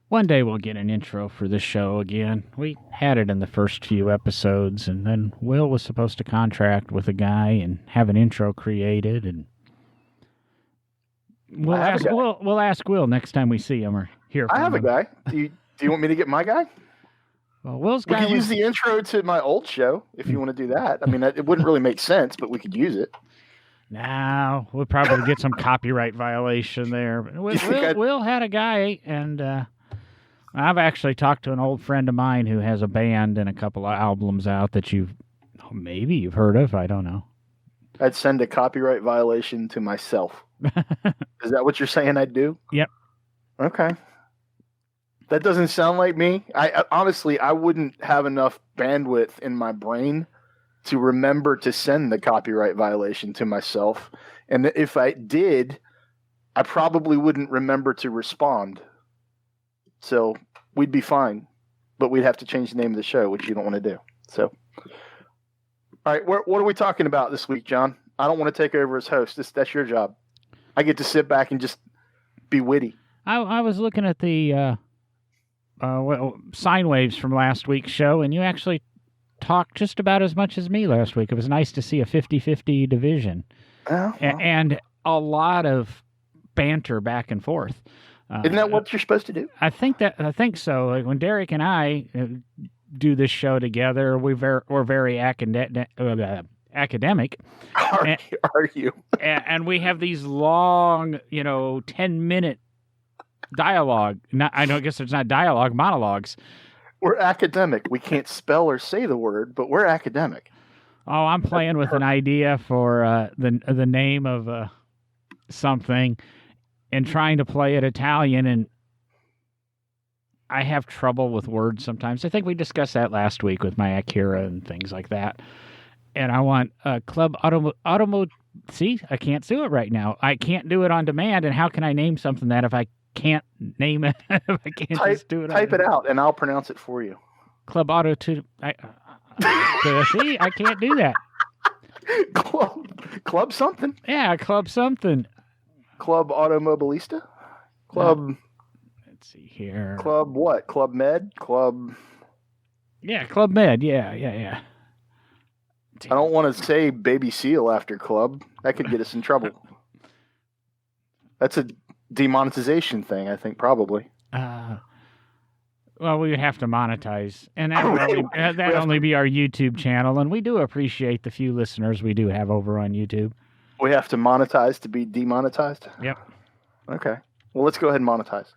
One day we'll get an intro for this show again. We had it in the first few episodes, and then Will was supposed to contract with a guy and have an intro created, and we'll ask Will next time we see him or hear from him. I have a guy. Do you want me to get my guy? Well, Will's We guy could use the intro to my old show if you want to do that. I mean, it wouldn't really make sense, but we could use it. No, we'll probably get some copyright violation there. Will had a guy, and I've actually talked to an old friend of mine who has a band and a couple of albums out that maybe you've heard of. I don't know. I'd send a copyright violation to myself. Is that what you're saying I'd do? Yep. Okay. That doesn't sound like me. Honestly, I wouldn't have enough bandwidth in my brain to remember to send the copyright violation to myself. And if I did, I probably wouldn't remember to respond. So we'd be fine. But we'd have to change the name of the show, which you don't want to do. So, all right, what are we talking about this week, John? I don't want to take over as host. That's your job. I get to sit back and just be witty. I was looking at the sine waves from last week's show, and you actually talked just about as much as me last week. It was nice to see a 50-50 division and a lot of banter back and forth. Isn't that what you're supposed to do? I think so. Like when Derek and I do this show together, we're very academic. Are you? And we have these long, 10-minute dialogue. I guess it's not dialogue, monologues. We're academic. We can't spell or say the word, but we're academic. Oh, I'm playing with an idea for the name of something and trying to play it Italian, and I have trouble with words sometimes. I think we discussed that last week with my Akira and things like that. And I want Club Automo. See, I can't do it right now. I can't do it on demand, and how can I name something that if I can't name it, if I can't just do it? Type it out, and I'll pronounce it for you. Club Auto to. See, I can't do that. Club something. Yeah, Club something. Club Automobilista. Club. Let's see here. Club what? Club Med. Club. Yeah, Club Med. Yeah. I don't want to say Baby Seal after Club. That could get us in trouble. That's a demonetization thing, I think, probably. Well, we would have to monetize, and that'd only be our YouTube channel, and we do appreciate the few listeners we do have over on YouTube. We have to monetize to be demonetized? Yep. Okay. Well, let's go ahead and monetize.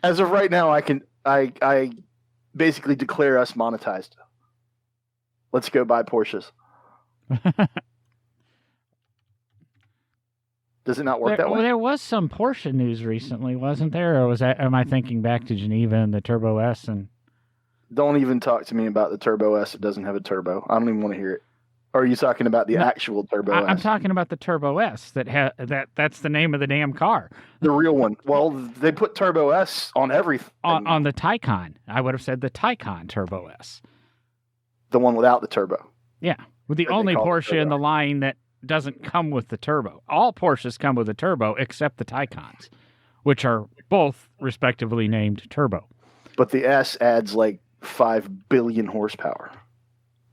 As of right now, I basically declare us monetized. Let's go buy Porsches. Does it not work that way? Well, there was some Porsche news recently, wasn't there? Or am I thinking back to Geneva and the Turbo S? And don't even talk to me about the Turbo S. It doesn't have a turbo. I don't even want to hear it. Or are you talking about the actual Turbo S? I'm talking about the Turbo S. That's the name of the damn car. The real one. Well, they put Turbo S on everything. On the Taycan. I would have said the Taycan Turbo S. The one without the turbo. Yeah. With the only Porsche in the line that doesn't come with the turbo. All Porsches come with a turbo except the Taycans, which are both respectively named turbo. But the S adds like 5 billion horsepower.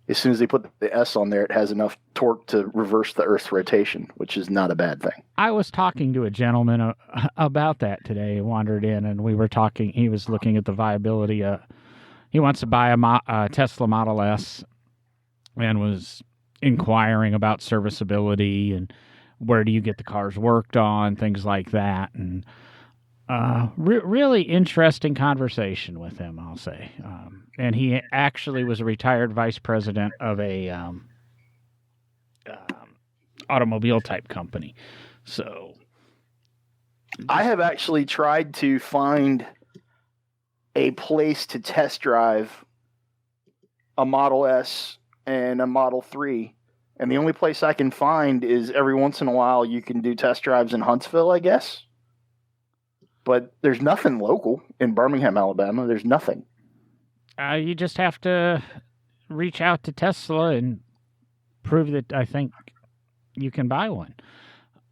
As soon as they put the S on there, it has enough torque to reverse the Earth's rotation, which is not a bad thing. I was talking to a gentleman about that today. He wandered in, and we were talking. He was looking at the viability. He wants to buy a Tesla Model S and was inquiring about serviceability and where do you get the cars worked on, things like that. And really interesting conversation with him, I'll say. And he actually was a retired vice president of a automobile type company. So I have actually tried to find a place to test drive a Model S and a Model 3. And the only place I can find is every once in a while you can do test drives in Huntsville, I guess. But there's nothing local in Birmingham, Alabama. There's nothing. You just have to reach out to Tesla and prove that I think you can buy one.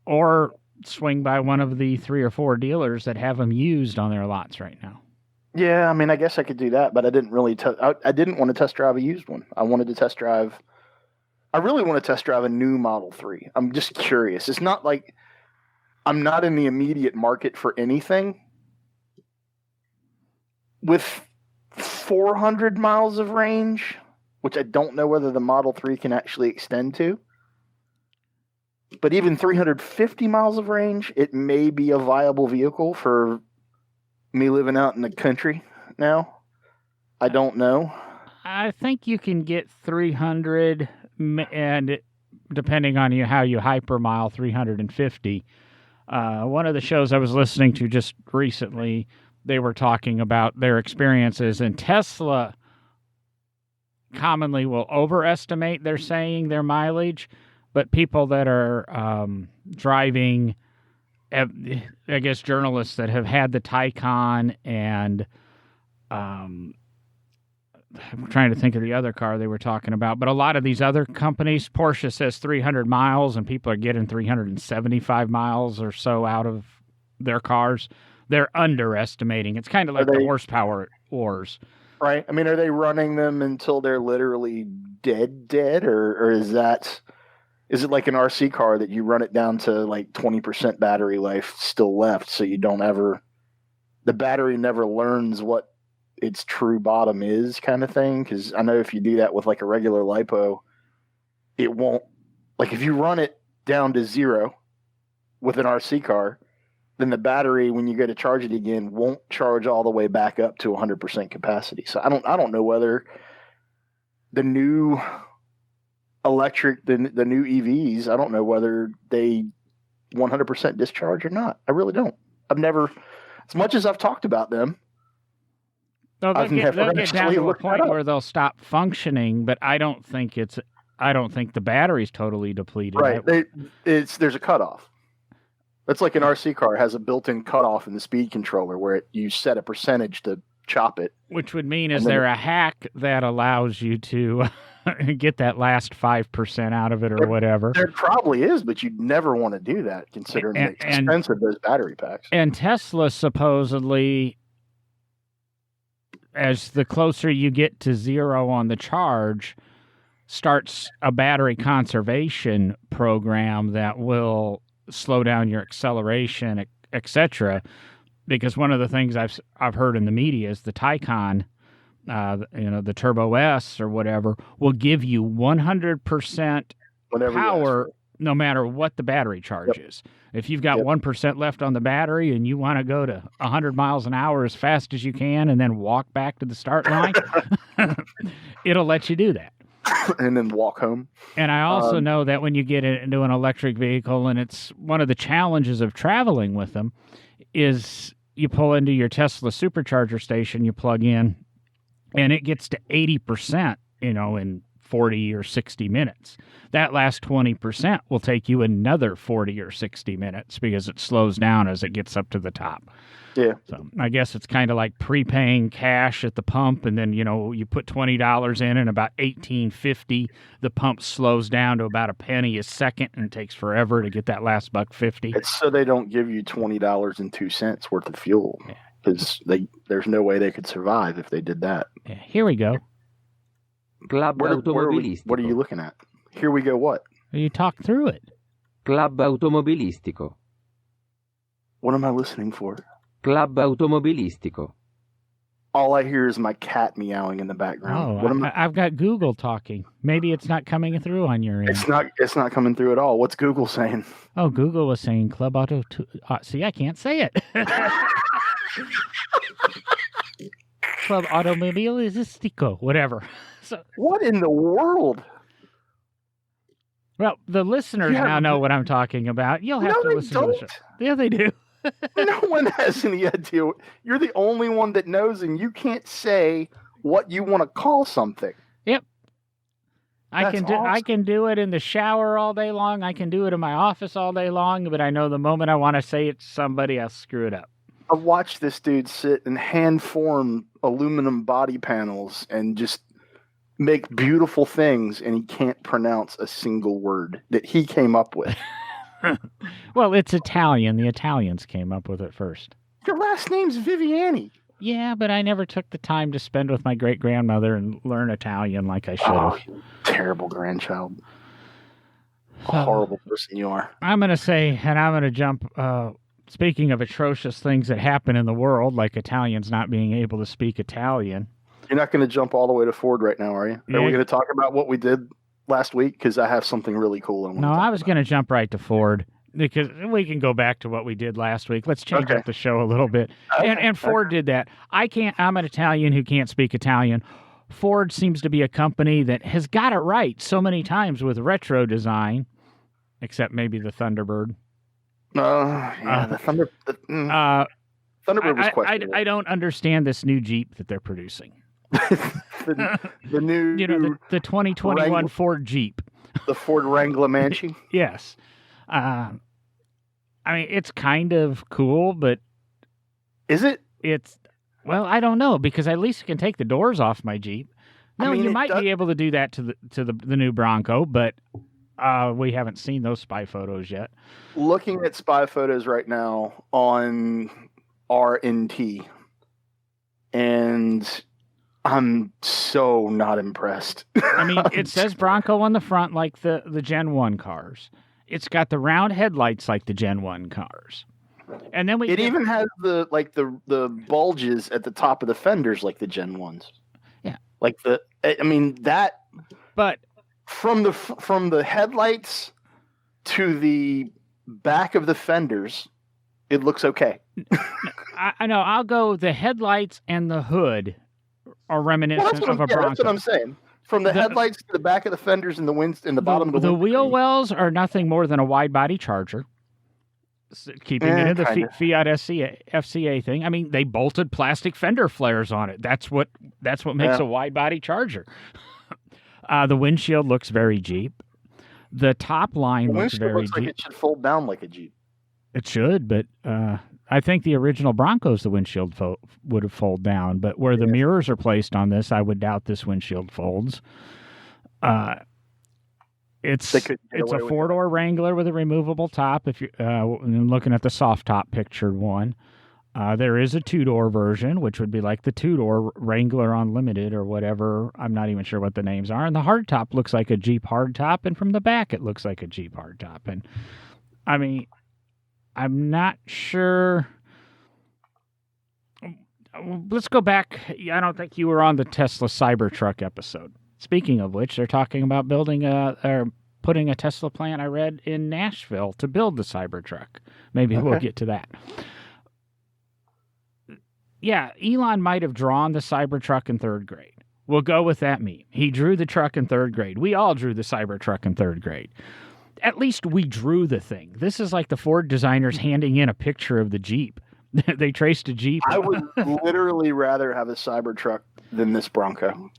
Or swing by one of the 3 or 4 dealers that have them used on their lots right now. Yeah, I mean, I guess I could do that, but I didn't really. I didn't want to test drive a used one. I wanted to test drive. I really want to test drive a new Model 3. I'm just curious. It's not like I'm not in the immediate market for anything. With 400 miles of range, which I don't know whether the Model 3 can actually extend to, but even 350 miles of range, it may be a viable vehicle for me living out in the country now. I don't know. I think you can get 300, and depending on how you hypermile, 350. One of the shows I was listening to just recently, they were talking about their experiences, and Tesla commonly will overestimate, they're saying, their mileage, but people that are driving, I guess journalists that have had the Taycan and I'm trying to think of the other car they were talking about, but a lot of these other companies, Porsche says 300 miles, and people are getting 375 miles or so out of their cars. They're underestimating. It's kind of like the horsepower wars. Right. I mean, are they running them until they're literally dead, or is it like an RC car that you run it down to like 20% battery life still left, so you don't ever, the battery never learns what its true bottom is, kind of thing? Because I know if you do that with like a regular lipo, it won't, like if you run it down to zero with an RC car, then the battery, when you go to charge it again, won't charge all the way back up to 100% capacity. So I don't know whether the new electric, the new EVs, I don't know whether they 100% discharge or not. I really don't. I've never, as much as I've talked about them, they'll get down to a point where they'll stop functioning, but I don't think the battery's totally depleted. Right. There's a cutoff. That's like an RC car has a built-in cutoff in the speed controller where you set a percentage to chop it. Which would mean, is there a hack that allows you to get that last 5% out of it or whatever? There probably is, but you'd never want to do that considering the expense of those battery packs. And Tesla supposedly, as the closer you get to zero on the charge, starts a battery conservation program that will slow down your acceleration, etc. Because one of the things I've heard in the media is the Taycan, the Turbo S or whatever, will give you 100% power no matter what the battery charge is. If you've got 1% left on the battery and you want to go to 100 miles an hour as fast as you can and then walk back to the start line, it'll let you do that. And then walk home. And I also know that when you get into an electric vehicle, and it's one of the challenges of traveling with them, is you pull into your Tesla supercharger station, you plug in, and it gets to 80%, in 40 or 60 minutes. That last 20% will take you another 40 or 60 minutes because it slows down as it gets up to the top. Yeah. So I guess it's kind of like prepaying cash at the pump, and then you put $20 in, and about $18.50 the pump slows down to about a penny a second, and it takes forever to get that last $1.50. It's so they don't give you $20.02 worth of fuel, because there's no way they could survive if they did that. Yeah, here we go. Club automobilistico. What are you looking at? Here we go. What? You talk through it. Club automobilistico. What am I listening for? Club automobilistico. All I hear is my cat meowing in the background. Oh, I've got Google talking. Maybe it's not coming through on your end. It's not coming through at all. What's Google saying? Oh, Google was saying Club Auto. See, I can't say it. Club Automobilistico, whatever. So, what in the world? Well, the listeners now know what I'm talking about. You'll have to listen to the show. Yeah, they do. No one has any idea. You're the only one that knows, and you can't say what you want to call something. Yep. I can do it in the shower all day long. I can do it in my office all day long, but I know the moment I want to say it to somebody, I'll screw it up. I've watched this dude sit and hand form aluminum body panels and just make beautiful things, and he can't pronounce a single word that he came up with. Well, it's Italian. The Italians came up with it first. Your last name's Viviani. Yeah, but I never took the time to spend with my great-grandmother and learn Italian like I should have. You terrible grandchild. A horrible person you are. I'm going to say, and I'm going to jump, speaking of atrocious things that happen in the world, like Italians not being able to speak Italian. You're not going to jump all the way to Ford right now, are you? Yeah. Are we going to talk about what we did last week? Because I have something really cool. I was going to jump right to Ford because we can go back to what we did last week. Let's change up the show a little bit. And Ford did that. I'm an Italian who can't speak Italian. Ford seems to be a company that has got it right so many times with retro design, except maybe the Thunderbird. The Thunderbird was questionable. I don't understand this new Jeep that they're producing. the new, the 2021 Ford Jeep, the Ford Wrangler Manchi. Yes, I mean it's kind of cool, but is it? Well, I don't know because at least you can take the doors off my Jeep. No, you might be able to do that to the new Bronco, but we haven't seen those spy photos yet. Looking at spy photos right now on RNT, and I'm so not impressed. I mean, it says Bronco on the front like the Gen 1 cars. It's got the round headlights like the Gen 1 cars. And then even has the bulges at the top of the fenders like the Gen 1s. Yeah. But from the headlights to the back of the fenders, it looks okay. I know. I'll go the headlights and the hood are reminiscent of a Bronco. That's what I'm saying. From the headlights to the back of the fenders and the bottom of the wheel wells are nothing more than a wide body Charger. Keeping it in the Fiat FCA thing. I mean, they bolted plastic fender flares on it. That's what makes a wide body Charger. The windshield looks very Jeep. The top line looks very Jeep. Like it should fold down like a Jeep. It should, but I think the original Broncos, the windshield would have folded down. But where the mirrors are placed on this, I would doubt this windshield folds. It's a four-door Wrangler with a removable top. If you're looking at the soft top pictured one, there is a two-door version, which would be like the two-door Wrangler Unlimited or whatever. I'm not even sure what the names are. And the hardtop looks like a Jeep hardtop, and from the back it looks like a Jeep hardtop. And I mean, I'm not sure. Let's go back. I don't think you were on the Tesla Cybertruck episode. Speaking of which, they're talking about putting a Tesla plant, I read, in Nashville to build the Cybertruck. Maybe we'll get to that. Yeah, Elon might have drawn the Cybertruck in third grade. We'll go with that meme. He drew the truck in third grade. We all drew the Cybertruck in third grade. At least we drew the thing. This is like the Ford designers handing in a picture of the Jeep. They traced a Jeep. I would literally rather have a Cybertruck than this Bronco.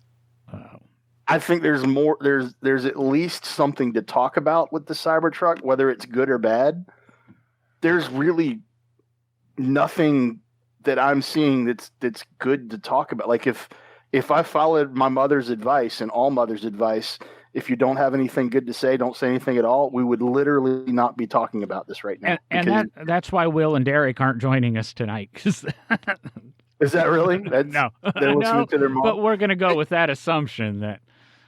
I think there's more. There's at least something to talk about with the Cybertruck, whether it's good or bad. There's really nothing that I'm seeing that's good to talk about. Like if I followed my mother's advice and all mother's advice, if you don't have anything good to say, don't say anything at all. We would literally not be talking about this right now. And that's why Will and Derek aren't joining us tonight. Is that really? No, they're listening to their mom. But we're going to go with that assumption that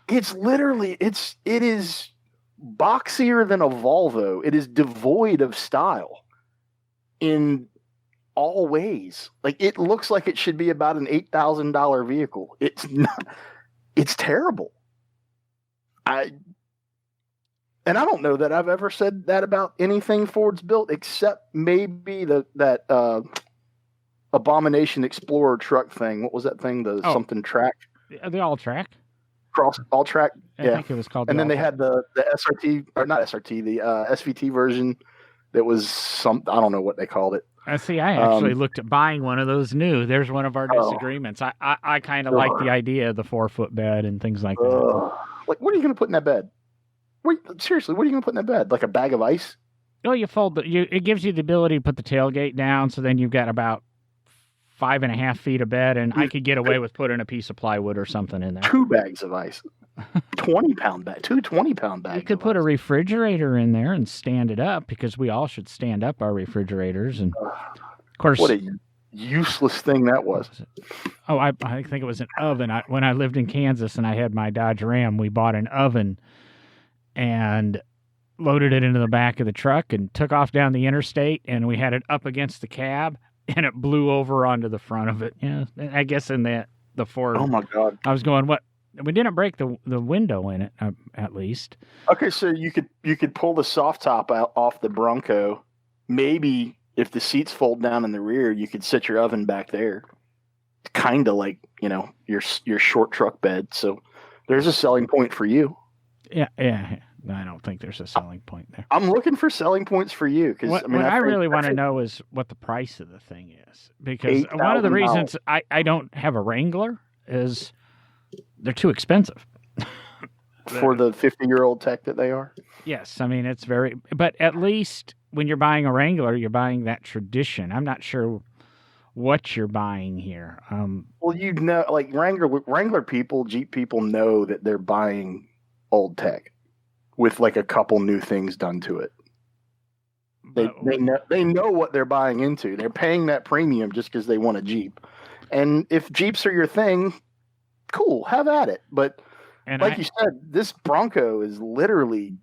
it is boxier than a Volvo. It is devoid of style in all ways. Like it looks like it should be about an $8,000 vehicle. It's not. It's terrible. I don't know that I've ever said that about anything Ford's built, except maybe that Abomination Explorer truck thing. What was that thing? Something track. The all track. All track. I think it was called. And then they had the SRT, or not SRT, the SVT version. That was I don't know what they called it. See, I actually looked at buying one of those new. There's one of our disagreements. I kind of like the idea of the 4-foot bed and things like that. Like, what are you going to put in that bed? Seriously, what are you going to put in that bed? Like a bag of ice? Oh, you fold it gives you the ability to put the tailgate down, so then you've got about 5.5 feet of bed, and I could get away with putting a piece of plywood or something in there. 2 bags of ice. 20-pound bag. 2 20-pound bags. You could put a refrigerator in there and stand it up, because we all should stand up our refrigerators. And of course, what are you useless thing that was. Oh, I think it was an oven. When I lived in Kansas and I had my Dodge Ram, we bought an oven and loaded it into the back of the truck and took off down the interstate, and we had it up against the cab, and it blew over onto the front of it. Yeah, I guess in the Ford. Oh my God! I was going, what? We didn't break the window in it, at least. Okay, so you could pull the soft top out off the Bronco. Maybe if the seats fold down in the rear, you could sit your oven back there. Kind of like, your short truck bed. So there's a selling point for you. Yeah. I don't think there's a selling point there. I'm looking for selling points for you because what I really want to know is what the price of the thing is, because one of the reasons I don't have a Wrangler is they're too expensive for the 50-year-old tech that they are. Yes, I mean it's but at least when you're buying a Wrangler, you're buying that tradition. I'm not sure what you're buying here. Well, like Wrangler people, Jeep people know that they're buying old tech with like a couple new things done to it. They know what they're buying into. They're paying that premium just because they want a Jeep. And if Jeeps are your thing, cool, have at it. But you said, this Bronco is literally,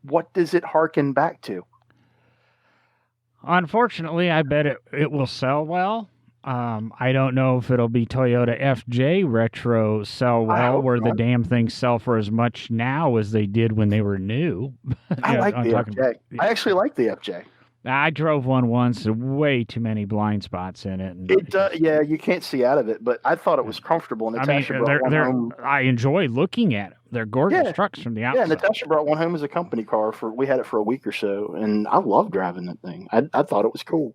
what does it harken back to? Unfortunately, I bet it will sell well. I don't know if it'll be Toyota FJ retro sell well, where the damn things sell for as much now as they did when they were new. I like the FJ. I actually like the FJ. I drove one once. Way too many blind spots in it. It does, yeah. You can't see out of it, but I thought it was comfortable. And Natasha brought one home. I enjoy looking at it. They're gorgeous trucks from the outside. Yeah, Natasha brought one home as a company car. We had it for a week or so, and I love driving that thing. I thought it was cool.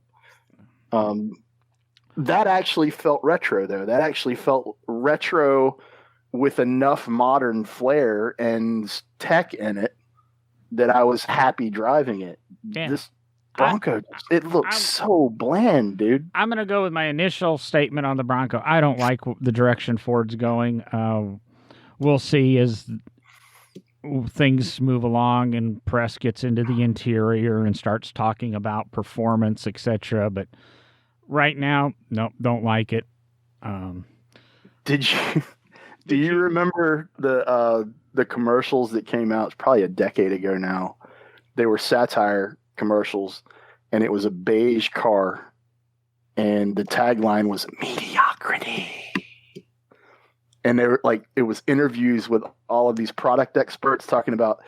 That actually felt retro, though. That actually felt retro with enough modern flair and tech in it that I was happy driving it. Yeah. This Bronco, it looks so bland, dude. I'm going to go with my initial statement on the Bronco. I don't like the direction Ford's going. We'll see as things move along and press gets into the interior and starts talking about performance, etc. But right now, nope, don't like it. Do you remember the commercials that came out? It's probably a decade ago now. They were satire commercials, and it was a beige car, and the tagline was mediocrity. And they were like, it was interviews with all of these product experts talking about,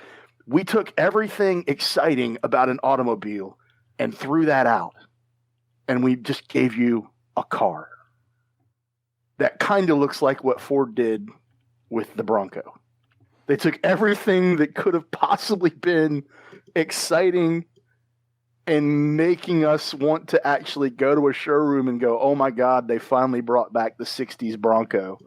we took everything exciting about an automobile and threw that out, and we just gave you a car. That kind of looks like what Ford did with the Bronco. They took everything that could have possibly been exciting and making us want to actually go to a showroom and go, oh my God, they finally brought back the 60s Bronco,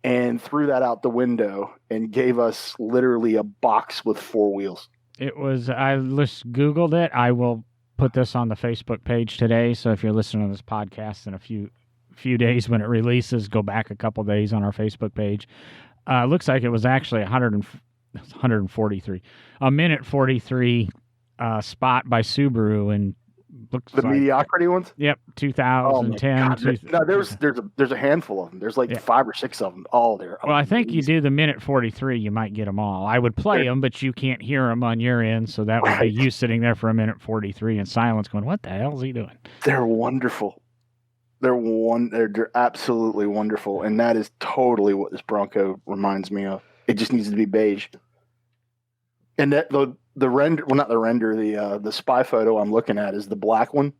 and threw that out the window and gave us literally a box with four wheels. It was, I just Googled it. I will put this on the Facebook page today. So if you're listening to this podcast in a few days when it releases, go back a couple days on our Facebook page. Looks like it was actually 143, a minute 43 spot by Subaru, and looks the mediocrity ones. Yep, 2010. No, there's a handful of them. There's like 5 or 6 of them. All there. Well, I think you do the minute 43, you might get them all. I would play them, but you can't hear them on your end, so that would be you sitting there for a minute 43 in silence, going, "What the hell is he doing?" They're wonderful. They're absolutely wonderful, and that is totally what this Bronco reminds me of. It just needs to be beige. And that the render, well, not the render, the spy photo I'm looking at is the black one.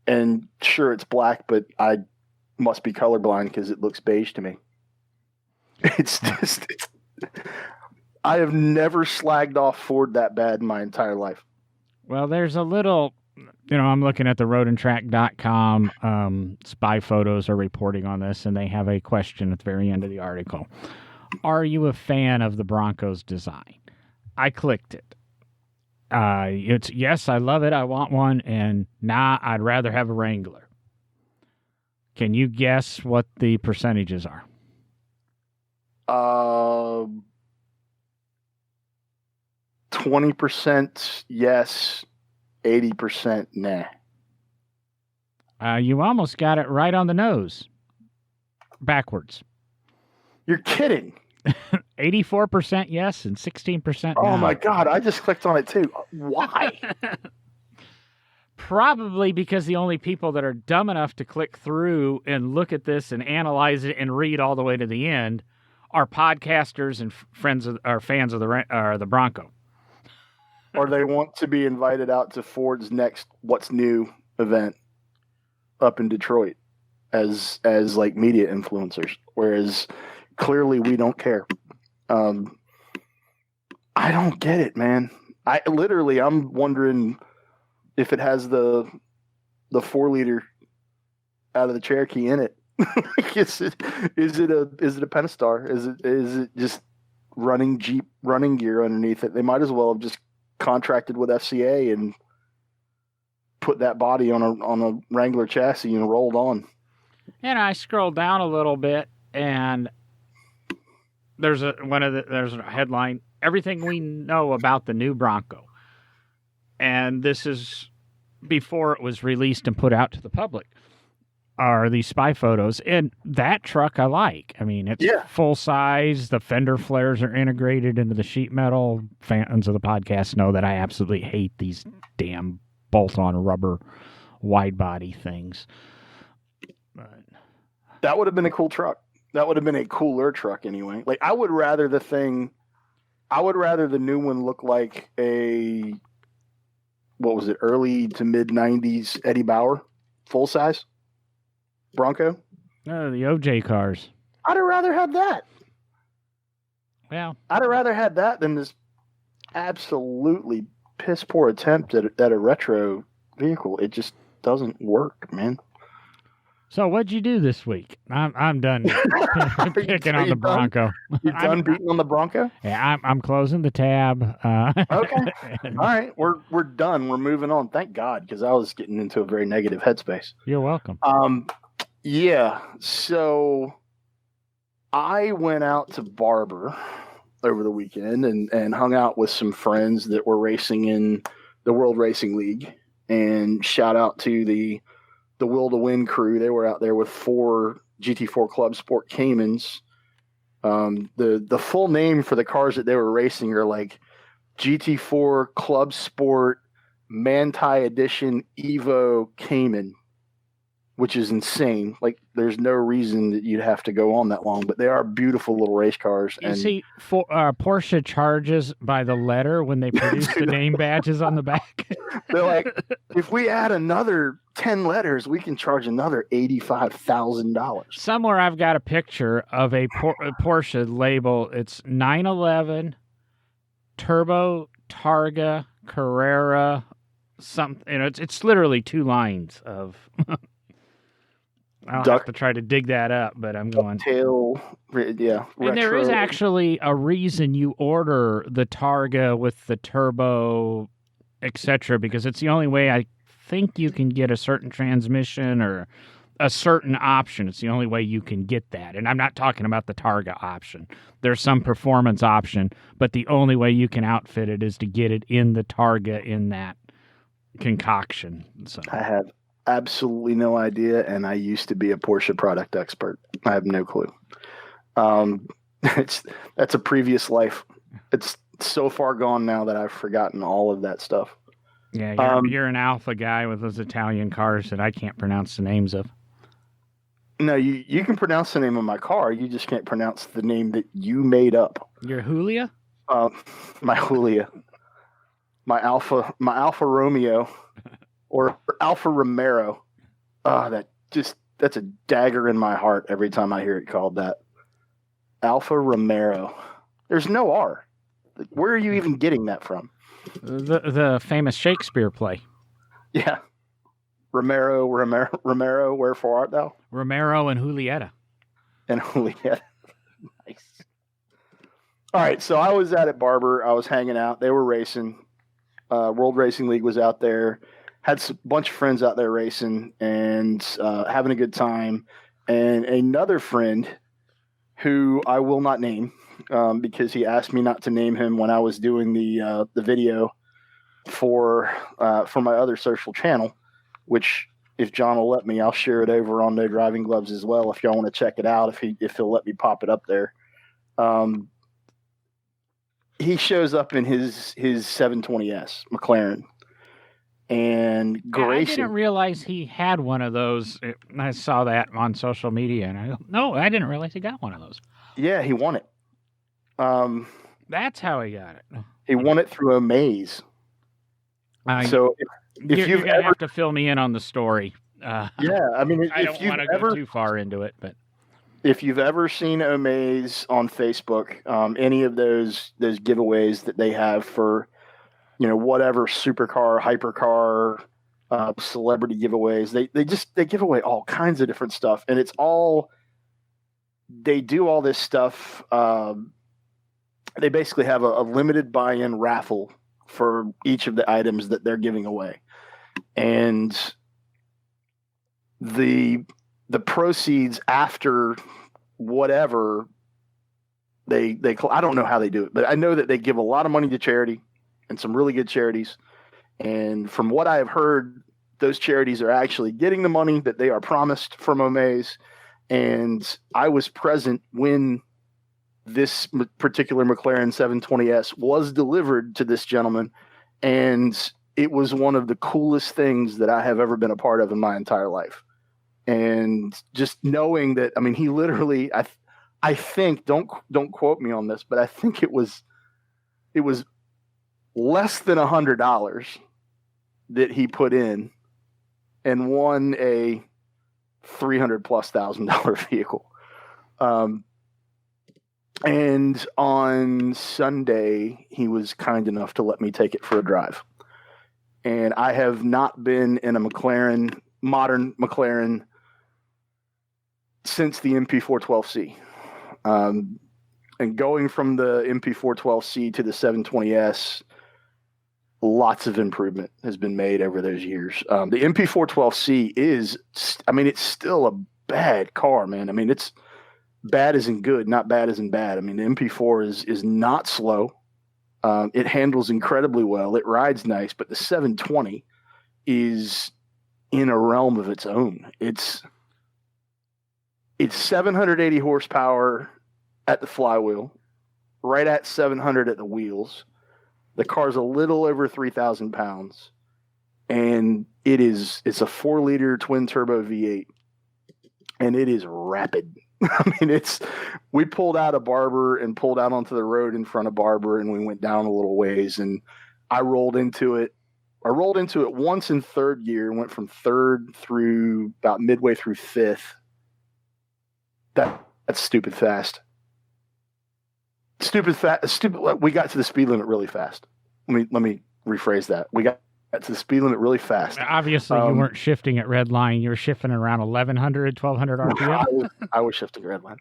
And sure, it's black, but I must be colorblind because it looks beige to me. It's just, I have never slagged off Ford that bad in my entire life. Well, there's a little, I'm looking at the roadandtrack.com. Spy photos are reporting on this, and they have a question at the very end of the article. Are you a fan of the Bronco's design? I clicked it. It's yes, I love it. I want one, and nah, I'd rather have a Wrangler. Can you guess what the percentages are? 20% yes, 80% nah. You almost got it right on the nose. Backwards. You're kidding. 84% yes and 16% no. Oh my God, I just clicked on it too. Why? Probably because the only people that are dumb enough to click through and look at this and analyze it and read all the way to the end are podcasters and fans of the Bronco. Or they want to be invited out to Ford's next What's New event up in Detroit as like media influencers, whereas clearly we don't care. I don't get it, man. I'm wondering if it has the 4-liter out of the Cherokee in it. is it a Pentastar? Is it just running Jeep running gear underneath it? They might as well have just contracted with FCA and put that body on a Wrangler chassis and rolled on. And I scrolled down a little bit, and there's a headline: everything we know about the new Bronco. And this is before it was released and put out to the public, are these spy photos. And that truck I like. I mean, it's full size. The fender flares are integrated into the sheet metal. Fans of the podcast know that I absolutely hate these damn bolt-on rubber wide body things. But that would have been a cool truck. That would have been a cooler truck anyway. Like, I would rather the new one look like a, what was it, early to mid 90s Eddie Bauer full size Bronco. No, the OJ cars. I'd have rather had that. Well, I'd have rather had that than this absolutely piss poor attempt at a retro vehicle. It just doesn't work, man. So what'd you do this week? I'm done picking on the Bronco. You done beating on the Bronco? Yeah, I'm closing the tab. Okay. All right, we're done. We're moving on. Thank God, because I was getting into a very negative headspace. You're welcome. Yeah. So I went out to Barber over the weekend and hung out with some friends that were racing in the World Racing League. And shout out to the Will to Win crew. They were out there with 4 GT4 Club Sport Caymans. The full name for the cars that they were racing are like GT4 Club Sport Manti Edition Evo Cayman, which is insane. Like, there's no reason that you'd have to go on that long, but they are beautiful little race cars. You see, Porsche charges by the letter when they produce the name badges on the back. They're like, if we add another 10 letters, we can charge another $85,000. Somewhere I've got a picture of a Porsche label. It's 911 Turbo Targa Carrera. It's literally 2 lines of. I'll have to try to dig that up, but I'm going. Tail, yeah. Retro. And there is actually a reason you order the Targa with the turbo, etc., because it's the only way I think you can get a certain transmission or a certain option. It's the only way you can get that. And I'm not talking about the Targa option. There's some performance option, but the only way you can outfit it is to get it in the Targa in that concoction. So I have absolutely no idea, and I used to be a Porsche product expert. I have no clue. That's a previous life. It's so far gone now that I've forgotten all of that stuff. Yeah, you're an alpha guy with those Italian cars that I can't pronounce the names of. No, you can pronounce the name of my car. You just can't pronounce the name that you made up. Your Julia? My Julia. My Alfa Romeo. Or Alfa Romero. That's a dagger in my heart every time I hear it called that. Alfa Romero. There's no R. Where are you even getting that from? The famous Shakespeare play. Yeah. Romero, wherefore art thou? Romero and Julieta. And Julieta. Nice. All right, so I was at Barber. I was hanging out. They were racing. World Racing League was out there. Had a bunch of friends out there racing and having a good time. And another friend who I will not name because he asked me not to name him when I was doing the video for my other social channel, which if John will let me, I'll share it over on No Driving Gloves as well. If y'all want to check it out, if he'll let me pop it up there. He shows up in his 720S McLaren, and I didn't realize he had one of those. I saw that on social media, and I go, no, I didn't realize he got one of those. Yeah, he won it. That's how he got it. He won it through a maze. So if you're gonna have to fill me in on the story. Yeah, I mean, I don't want to go too far into it, but if you've ever seen Omaze on Facebook, any of those giveaways that they have for, whatever supercar, hypercar, celebrity giveaways, they give away all kinds of different stuff, and they do all this stuff. They basically have a limited buy-in raffle for each of the items that they're giving away, and the proceeds after whatever they I don't know how they do it, but I know that they give a lot of money to charity and some really good charities. And from what I have heard, those charities are actually getting the money that they are promised from Omaze. And I was present when this particular McLaren 720S was delivered to this gentleman. And it was one of the coolest things that I have ever been a part of in my entire life. And just knowing that, I mean, he literally, I think, don't quote me on this, but I think it was less than $100 that he put in and won a $300,000+ vehicle. And on Sunday, he was kind enough to let me take it for a drive. And I have not been in a modern McLaren, since the MP412C. And going from the MP412C to the 720S, lots of improvement has been made over those years. The MP412C it's still a bad car, man. I mean, it's bad as in good, not bad as in bad. I mean, the MP4 is not slow. It handles incredibly well. It rides nice, but the 720 is in a realm of its own. It's 780 horsepower at the flywheel, right at 700 at the wheels. The car's a little over 3,000 pounds, and it's a 4-liter twin turbo V8, and it is rapid. I mean, we pulled out of Barber and pulled out onto the road in front of Barber, and we went down a little ways, and I rolled into it. I rolled into it once in third gear, went from third through about midway through fifth. That's stupid fast. Stupid. We got to the speed limit really fast. Let me rephrase that. We got to the speed limit really fast. Obviously, you weren't shifting at red line. You were shifting around 1,100, 1,200 RPM. I was shifting red line.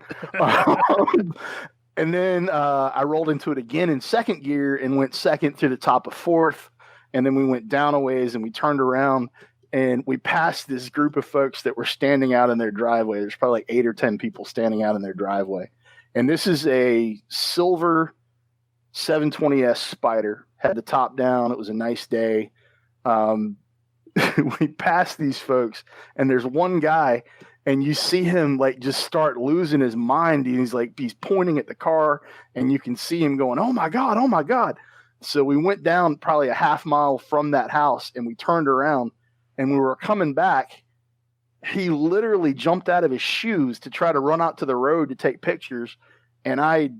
And then I rolled into it again in second gear and went second to the top of fourth. And then we went down a ways and we turned around. And we passed this group of folks that were standing out in their driveway. There's probably like 8 or 10 people standing out in their driveway. And this is a silver 720S Spider. Had the top down. It was a nice day. We passed these folks, and there's one guy, and you see him like just start losing his mind. He's pointing at the car, and you can see him going, "Oh my God, oh my God." So we went down probably a half mile from that house, and we turned around. And we were coming back, he literally jumped out of his shoes to try to run out to the road to take pictures. And I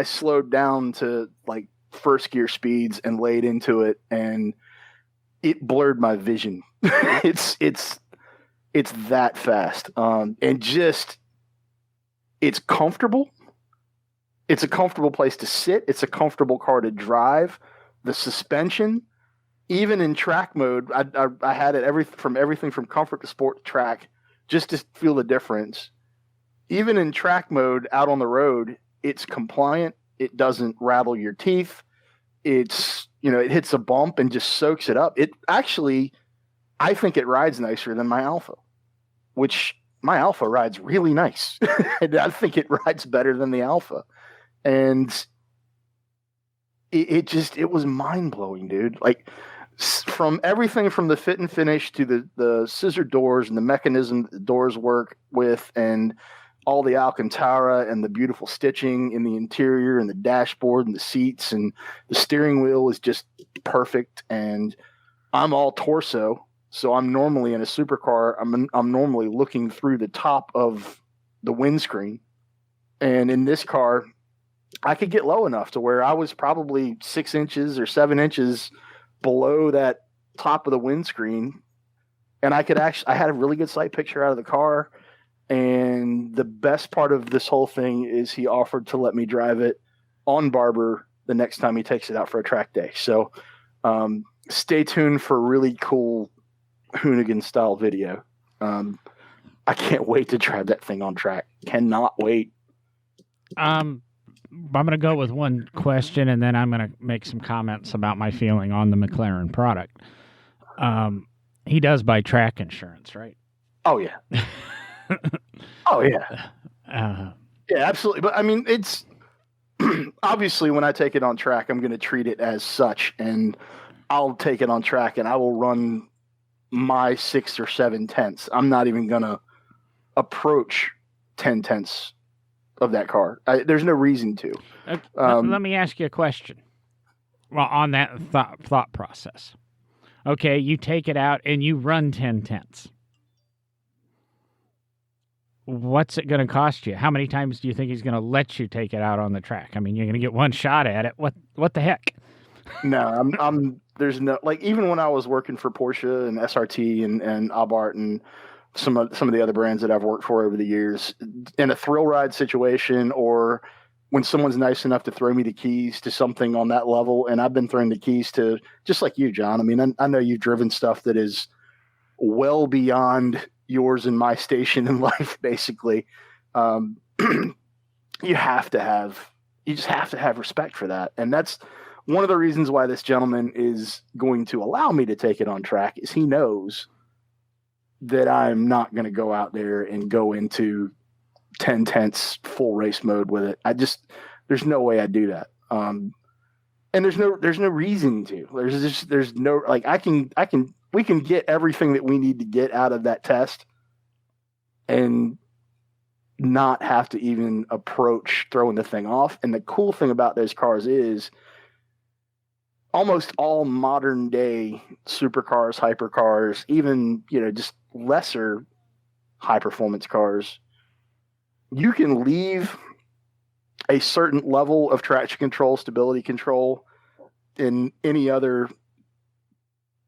slowed down to like first gear speeds and laid into it, and it blurred my vision. It's that fast. And just, it's comfortable. It's a comfortable place to sit. It's a comfortable car to drive. The suspension, even in track mode, I had it everything from comfort to sport to track, just to feel the difference. Even in track mode out on the road, it's compliant. It doesn't rattle your teeth. It hits a bump and just soaks it up. It actually, I think it rides nicer than my Alfa, which my Alfa rides really nice. I think it rides better than the Alfa. And it was mind blowing, dude. Like, From everything from the fit and finish to the scissor doors and the mechanism that the doors work with, and all the Alcantara and the beautiful stitching in the interior and the dashboard and the seats, and the steering wheel is just perfect. And I'm all torso, so I'm normally in a supercar. I'm normally looking through the top of the windscreen, and in this car, I could get low enough to where I was probably 6 inches or 7 inches below that top of the windscreen, and I had a really good sight picture out of the car. And the best part of this whole thing is he offered to let me drive it on Barber the next time he takes it out for a track day. So stay tuned for a really cool Hoonigan style video. I can't wait to drive that thing on track. Cannot wait. I'm going to go with one question, and then I'm going to make some comments about my feeling on the McLaren product. He does buy track insurance, right? Oh, yeah. Oh, yeah. Yeah, absolutely. But, I mean, it's obviously when I take it on track, I'm going to treat it as such, and I'll take it on track, and I will run my 6 or 7 tenths. I'm not even going to approach 10 tenths of that car. There's no reason to. Let me ask you a question. Well, on that thought process. Okay, you take it out and you run 10 tenths. What's it going to cost you? How many times do you think he's going to let you take it out on the track? I mean, you're going to get one shot at it. What the heck? No, there's no, like, even when I was working for Porsche and SRT and Abarth and some of the other brands that I've worked for over the years, in a thrill ride situation, or when someone's nice enough to throw me the keys to something on that level, and I've been throwing the keys to, just like you, John. I mean, I know you've driven stuff that is well beyond yours and my station in life, basically. You just have to have respect for that. And that's one of the reasons why this gentleman is going to allow me to take it on track, is he knows that I'm not going to go out there and go into 10 tenths full race mode with it. There's no way I'd do that. And there's no reason to. There's no, like, we can get everything that we need to get out of that test and not have to even approach throwing the thing off. And the cool thing about those cars is almost all modern day supercars, hypercars, even, just lesser high performance cars, you can leave a certain level of traction control, stability control, in any other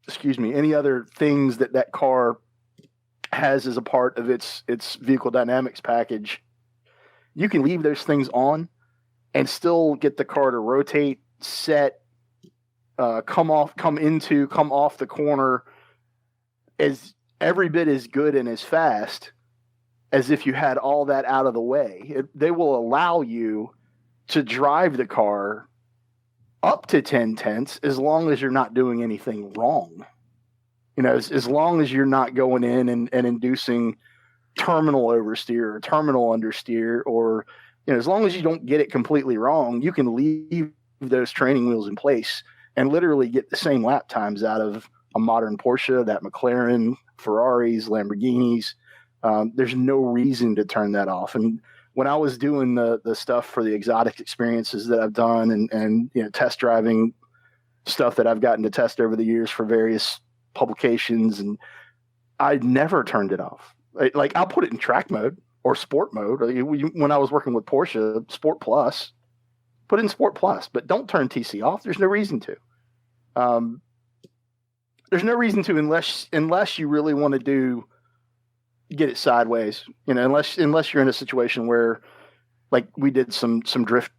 things that car has as a part of its vehicle dynamics package. You can leave those things on and still get the car to rotate, set, come off the corner as every bit as good and as fast as if you had all that out of the way. They will allow you to drive the car up to 10 tenths as long as you're not doing anything wrong. As long as you're not going in and inducing terminal oversteer or terminal understeer, or, as long as you don't get it completely wrong, you can leave those training wheels in place and literally get the same lap times out of a modern Porsche, that McLaren, Ferraris, Lamborghinis. There's no reason to turn that off. And when I was doing the stuff for the exotic experiences that I've done and test driving stuff that I've gotten to test over the years for various publications, and I never turned it off. Like, I'll put it in track mode or sport mode. When I was working with Porsche, Sport Plus, put it in Sport Plus, but don't turn TC off. There's no reason to. There's no reason to unless you really want to get it sideways. Unless you're in a situation where, like, we did some drift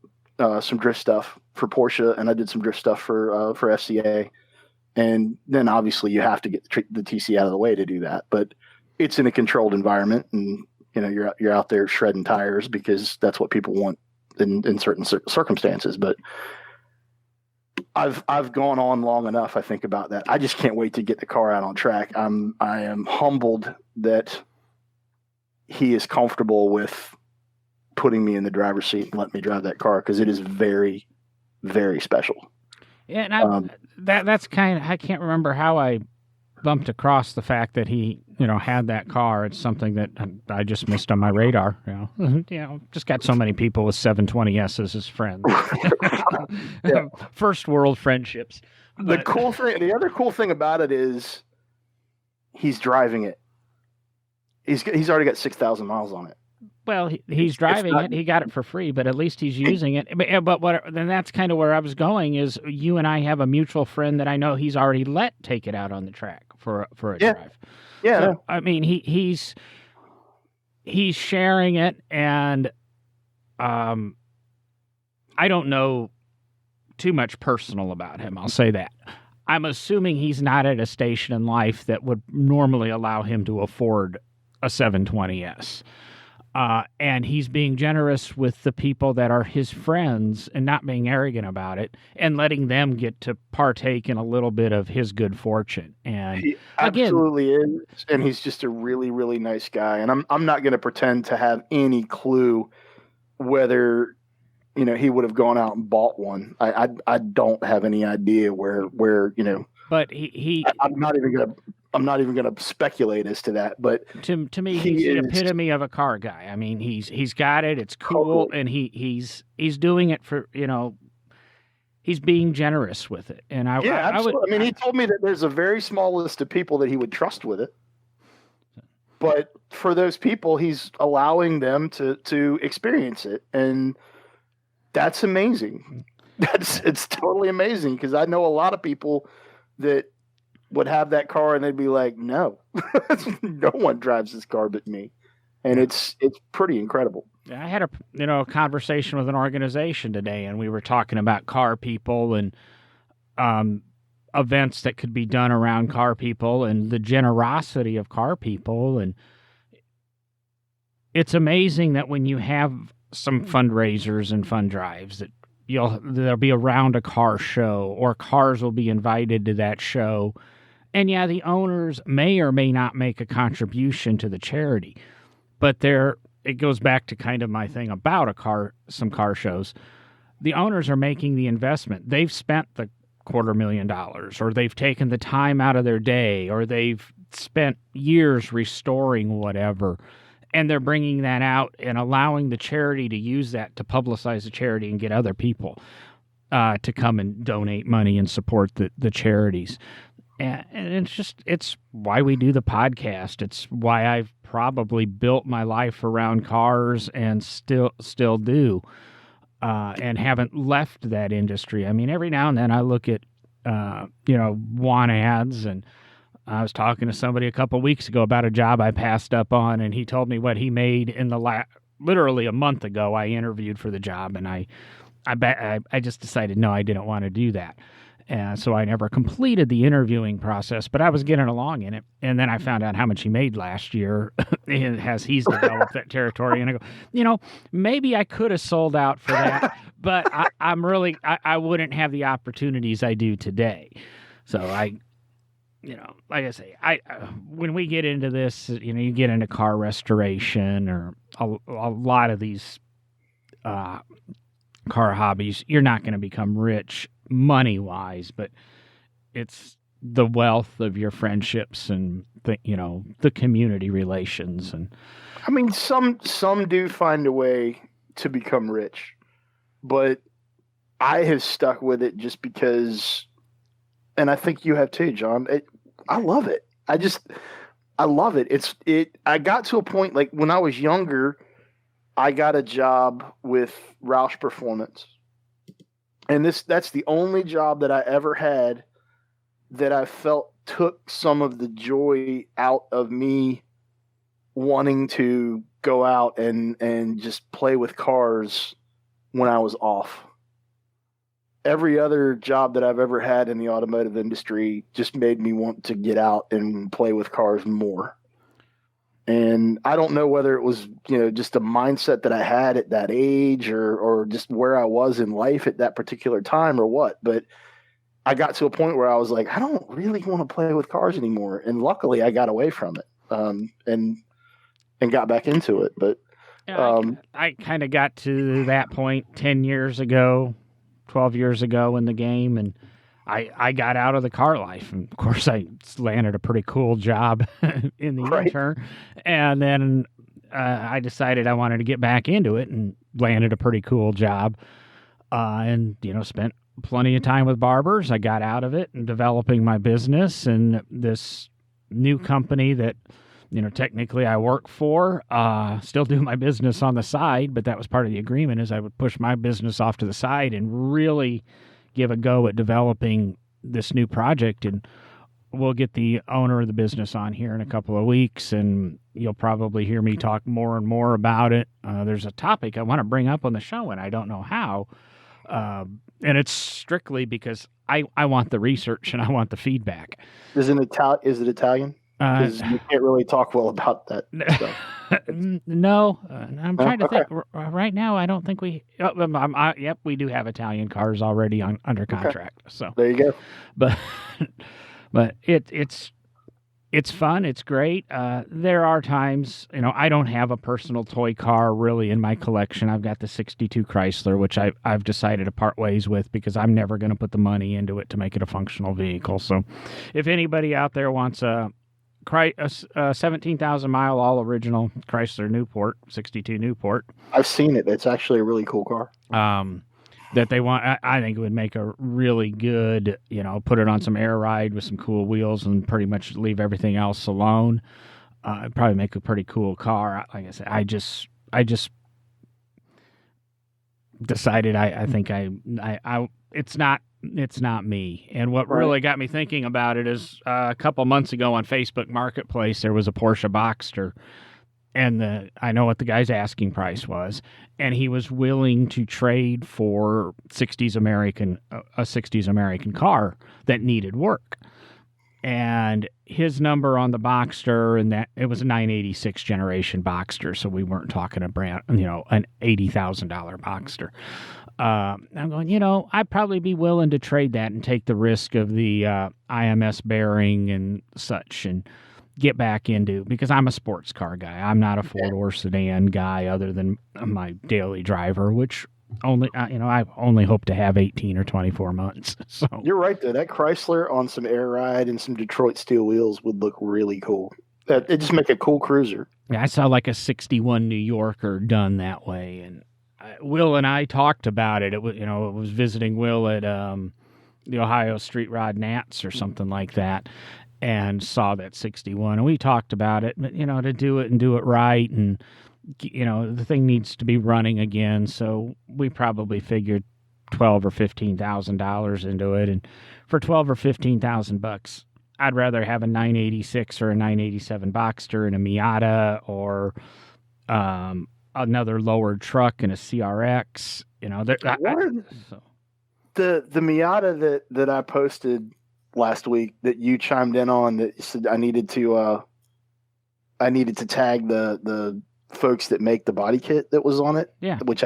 stuff for Porsche, and I did some drift stuff for FCA. And then obviously you have to get the TC out of the way to do that. But it's in a controlled environment, and you're out there shredding tires because that's what people want in certain circumstances. But I've gone on long enough, I think, about that. I just can't wait to get the car out on track. I am humbled that he is comfortable with putting me in the driver's seat and letting me drive that car, because it is very, very special. Yeah, and that's kind of, I can't remember how I bumped across the fact that he, had that car. It's something that I just missed on my radar. Just got so many people with 720Ss as friends. Yeah. First world friendships. The other cool thing about it is he's driving it. He's already got 6,000 miles on it. Well, he's driving it. He got it for free, but at least he's using it. But then that's kind of where I was going. Is you and I have a mutual friend that I know he's already let take it out on the track for a drive. Yeah. So, I mean, he's sharing it, and I don't know too much personal about him. I'll say that. I'm assuming he's not at a station in life that would normally allow him to afford a 720S. And he's being generous with the people that are his friends and not being arrogant about it and letting them get to partake in a little bit of his good fortune. And he absolutely is. And he's just a really, really nice guy. And I'm not going to pretend to have any clue whether, he would have gone out and bought one. I don't have any idea where, but I'm not even going to speculate as to that, but to me, he's the epitome of a car guy. I mean, he's got it. It's cool, and he's doing it for he's being generous with it. And absolutely. He told me that there's a very small list of people that he would trust with it, but for those people, he's allowing them to experience it, and that's amazing. It's totally amazing because I know a lot of people that would have that car and they'd be like, no, no one drives this car but me. And it's pretty incredible. I had a conversation with an organization today, and we were talking about car people and events that could be done around car people and the generosity of car people. And it's amazing that when you have some fundraisers and fund drives that there'll be around a car show, or cars will be invited to that show. And yeah, the owners may or may not make a contribution to the charity, but it goes back to kind of my thing about some car shows. The owners are making the investment. They've spent the $250,000, or they've taken the time out of their day, or they've spent years restoring whatever, and they're bringing that out and allowing the charity to use that to publicize the charity and get other people to come and donate money and support the charities. And it's why we do the podcast. It's why I've probably built my life around cars and still do, and haven't left that industry. I mean, every now and then I look at, want ads, and I was talking to somebody a couple of weeks ago about a job I passed up on, and he told me what he made in literally a month ago. I interviewed for the job, and I just decided, no, I didn't want to do that. And so I never completed the interviewing process, but I was getting along in it. And then I found out how much he made last year as he's developed that territory. And I go, maybe I could have sold out for that, but I wouldn't have the opportunities I do today. So like I say, when we get into this, you get into car restoration or a lot of these car hobbies, you're not going to become rich money-wise, but it's the wealth of your friendships and the community relations. And I mean, some do find a way to become rich, but I have stuck with it just because, and I think you have too, John. I love it. I love it. I got to a point, like when I was younger, I got a job with Roush Performance. And that's the only job that I ever had that I felt took some of the joy out of me wanting to go out and just play with cars when I was off. Every other job that I've ever had in the automotive industry just made me want to get out and play with cars more. And I don't know whether it was, just a mindset that I had at that age or just where I was in life at that particular time or what, but I got to a point where I was like, I don't really want to play with cars anymore. And luckily I got away from it, and got back into it. But I kind of got to that point 10 years ago, 12 years ago in the game. And I got out of the car life. And of course, I landed a pretty cool job in the Right. intern. And then I decided I wanted to get back into it and landed a pretty cool job. And, spent plenty of time with barbers. I got out of it and developing my business and this new company that, technically I work for, still do my business on the side, but that was part of the agreement is I would push my business off to the side and really give a go at developing this new project. And we'll get the owner of the business on here in a couple of weeks, and you'll probably hear me talk more and more about it. There's a topic I want to bring up on the show, and I don't know how. And it's strictly because I want the research and I want the feedback. Is it Italian? Because you can't really talk well about that stuff. No, I'm trying to think. Right now, I don't think we. Yep, we do have Italian cars already under contract. So there you go. But it's fun. It's great. There are times, I don't have a personal toy car really in my collection. I've got the '62 Chrysler, which I've decided to part ways with because I'm never going to put the money into it to make it a functional vehicle. So, if anybody out there wants a 17,000 mile all original Chrysler Newport, '62 Newport, I've seen it. It's actually a really cool car. That they want, I think it would make a really good, put it on some air ride with some cool wheels and pretty much leave everything else alone. It'd probably make a pretty cool car. Like I said, I just decided I think it's not me. And what really got me thinking about it is a couple months ago on Facebook Marketplace, there was a Porsche Boxster. And I know what the guy's asking price was, and he was willing to trade for a '60s American car that needed work. And his number on the Boxster, and that it was a 986 generation Boxster, so we weren't talking an $80,000 Boxster. I'm going, I'd probably be willing to trade that and take the risk of the IMS bearing and such, and get back into, because I'm a sports car guy. I'm not a four-door sedan guy other than my daily driver, which only, I only hope to have 18 or 24 months. So you're right, though. That Chrysler on some air ride and some Detroit steel wheels would look really cool. It just make a cool cruiser. Yeah, I saw like a '61 New Yorker done that way, and Will and I talked about it. It was, it was visiting Will at the Ohio Street Rod Nats or something like that, and saw that '61, and we talked about it. But to do it and do it right, and the thing needs to be running again. So we probably figured $12,000 or $15,000 into it, and for $12,000 or $15,000, I'd rather have a 986 or a 987 Boxster and a Miata, or another lowered truck and a CRX. The Miata that I posted last week that you chimed in on, that said I needed to tag the folks that make the body kit that was on it. Yeah. Which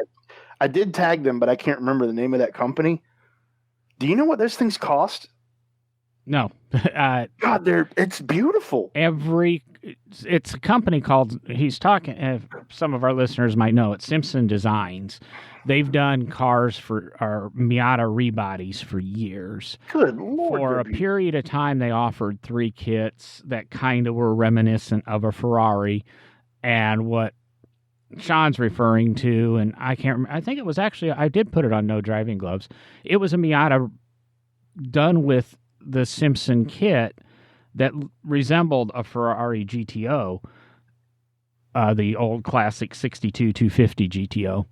I did tag them, but I can't remember the name of that company. Do you know what those things cost? No. God, it's beautiful. It's a company called, he's talking, some of our listeners might know it, Simpson Designs. They've done cars for our Miata rebodies for years. Good Lord. For a period of time, they offered 3 kits that kind of were reminiscent of a Ferrari. And what Sean's referring to, and I can't remember, I think it was actually, I did put it on No Driving Gloves. It was a Miata done with the Simpson kit that resembled a Ferrari GTO, the old classic 62 250 GTO.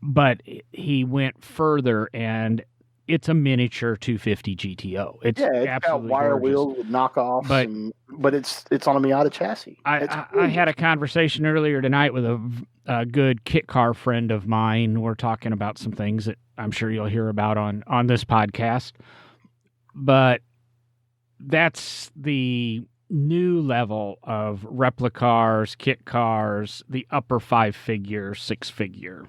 But he went further, and it's a miniature 250 GTO. It's got wire wheels with knockoffs, but it's on a Miata chassis. I had a conversation earlier tonight with a good kit car friend of mine. We're talking about some things that I'm sure you'll hear about on this podcast. But that's the new level of replicars, kit cars, the upper 5-figure, 6-figure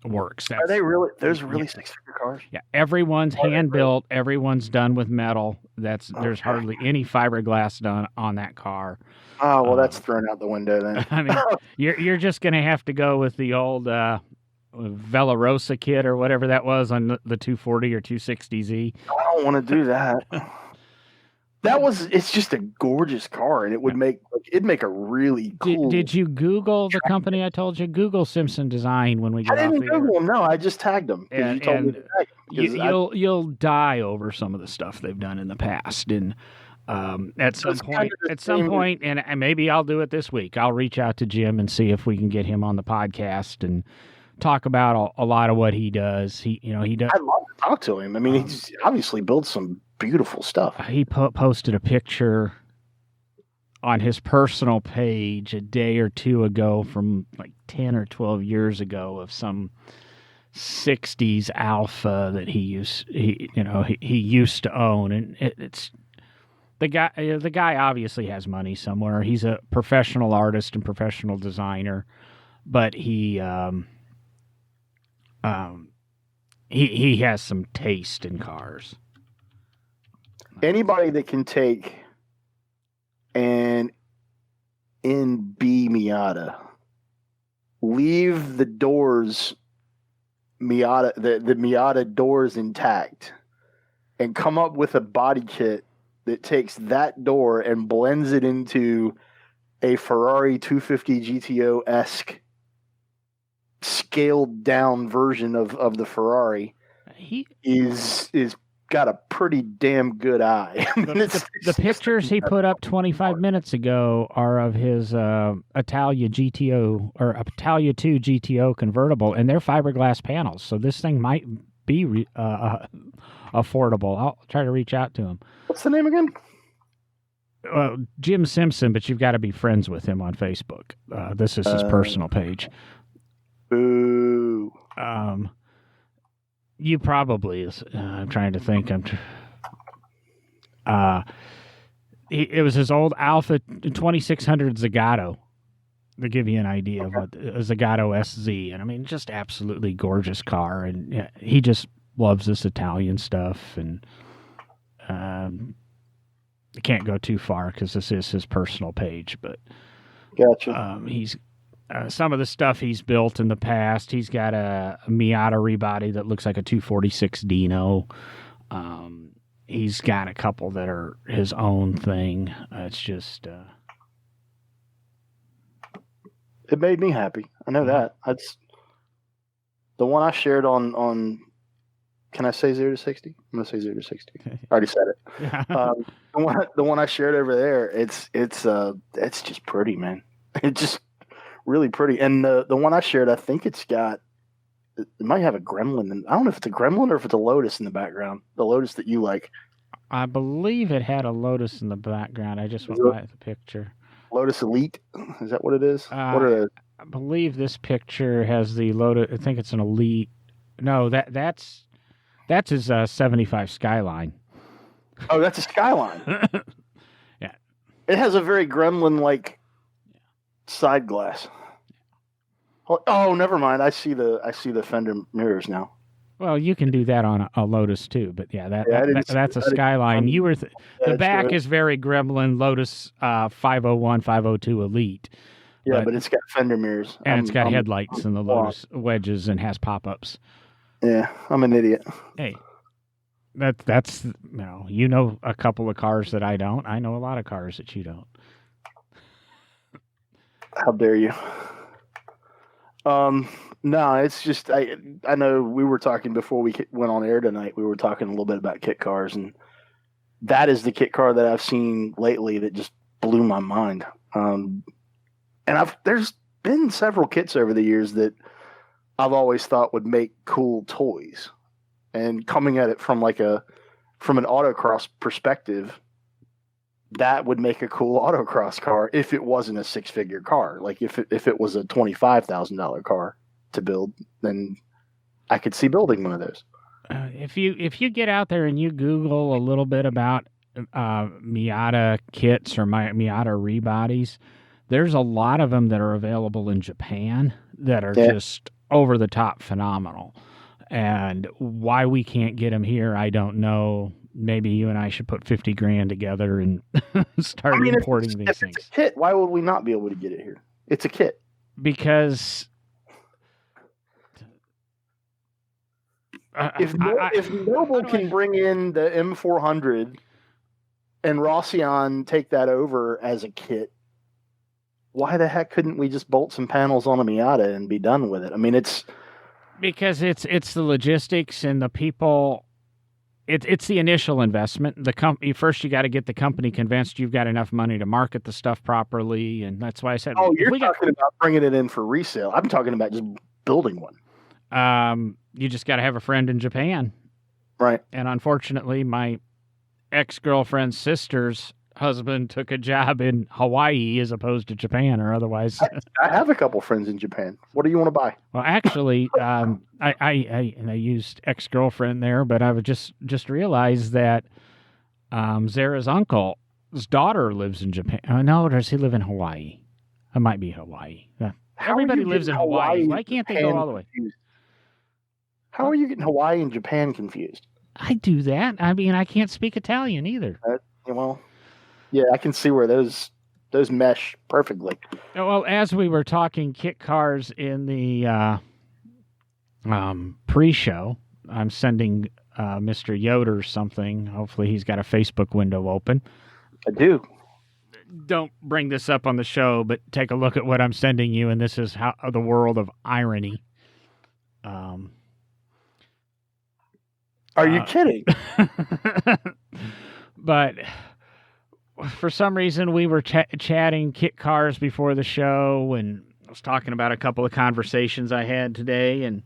works. Are they really? There's really 6-figure cars? Yeah, everyone's hand built. Everyone's done with metal. There's hardly any fiberglass done on that car. Oh well, that's thrown out the window then. I mean, you're just going to have to go with the old Velarosa kit or whatever that was on the 240 or 260Z. I don't want to do that. It's just a gorgeous car, and it'd make a really cool. Did you Google the company I told you? Google Simpson Design when we get I off didn't the air. Google them. No, I just tagged them because you told me to tag them. You'll die over some of the stuff they've done in the past, and at some point, and maybe I'll do it this week. I'll reach out to Jim and see if we can get him on the podcast and talk about a lot of what he does. He does. I'd love to talk to him. I mean, he's obviously built some beautiful stuff. He posted a picture on his personal page a day or two ago from like 10 or 12 years ago of some 60s Alpha that he used to own, and it's the guy obviously has money somewhere. He's a professional artist and professional designer, but he has some taste in cars. Anybody that can take an NB Miata, leave the doors Miata, the Miata doors intact, and come up with a body kit that takes that door and blends it into a Ferrari 250 GTO-esque scaled down version of the Ferrari, is got a pretty damn good eye. I mean, the pictures he put up 25 minutes ago are of his Italia GTO or Italia 2 GTO convertible, and they're fiberglass panels. So this thing might be affordable. I'll try to reach out to him. What's the name again? Jim Simpson, but you've got to be friends with him on Facebook. This is his personal page. Boo. You probably. I'm trying to think. It was his old Alpha 2600 Zagato. To give you an idea of what a Zagato SZ, and I mean, just absolutely gorgeous car, and he just loves this Italian stuff, and I can't go too far because this is his personal page, but gotcha. He's some of the stuff he's built in the past. He's got a Miata rebody that looks like a 246 Dino. He's got a couple that are his own thing. It's just it made me happy. I know that. That's the one I shared on. Can I say 0 to 60? I'm gonna say 0 to 60. I already said it. The one I shared over there. It's just pretty, man. It's just really pretty. And the one I shared, I think it might have a gremlin. I don't know if it's a gremlin or if it's a Lotus in the background. The Lotus that you like. I believe it had a Lotus in the background. I just went by the picture. Lotus Elite? Is that what it is? What are those? I believe this picture has the Lotus. I think it's an Elite. No, that's his 75 Skyline. Oh, that's a Skyline. Yeah. It has a very gremlin-like side glass. Oh, never mind. I see the fender mirrors now. Well, you can do that on a Lotus too, but that's a Skyline. The back is very gremlin Lotus 501, 502 Elite. Yeah, but it's got fender mirrors. And it's got headlights and the Lotus wedges and has pop-ups. Yeah, I'm an idiot. Hey, that's you know a couple of cars that I don't. I know a lot of cars that you don't. How dare you? No, it's just I know we were talking before we went on air tonight. We were talking a little bit about kit cars, and that is the kit car that I've seen lately that just blew my mind. And there's been several kits over the years that I've always thought would make cool toys, and coming at it from an autocross perspective, that would make a cool autocross car if it wasn't a 6-figure car. Like if it was a $25,000 car to build, then I could see building one of those. If you get out there and you Google a little bit about Miata kits or Miata rebodies, there's a lot of them that are available in Japan that are just over the top phenomenal. And why we can't get them here, I don't know. Maybe you and I should put $50,000 together and start importing these things. It's a kit. Why would we not be able to get it here? It's a kit. Because If Noble can bring in the M400 and Roscion take that over as a kit, why the heck couldn't we just bolt some panels on a Miata and be done with it? I mean, it's because it's the logistics and the people. It's the initial investment. The company first, you got to get the company convinced you've got enough money to market the stuff properly, and that's why I said. Oh, you're talking about bringing it in for resale. I'm talking about just building one. You just got to have a friend in Japan, right? And unfortunately, my ex-girlfriend's sister's husband took a job in Hawaii as opposed to Japan, or otherwise. I have a couple friends in Japan. What do you want to buy? Well, actually, I used ex-girlfriend there, but I would just realized that Zara's uncle's daughter lives in Japan. Oh, no, does he live in Hawaii? It might be Hawaii. Everybody lives in Hawaii. Why can't they go all the way? How are you getting Hawaii and Japan confused? I do that. I mean, I can't speak Italian either. Well, yeah, I can see where those mesh perfectly. Well, as we were talking kit cars in the pre-show, I'm sending Mr. Yoder something. Hopefully he's got a Facebook window open. I do. Don't bring this up on the show, but take a look at what I'm sending you, and this is how the world of irony. Are you kidding? But for some reason, we were chatting kit cars before the show, and I was talking about a couple of conversations I had today, and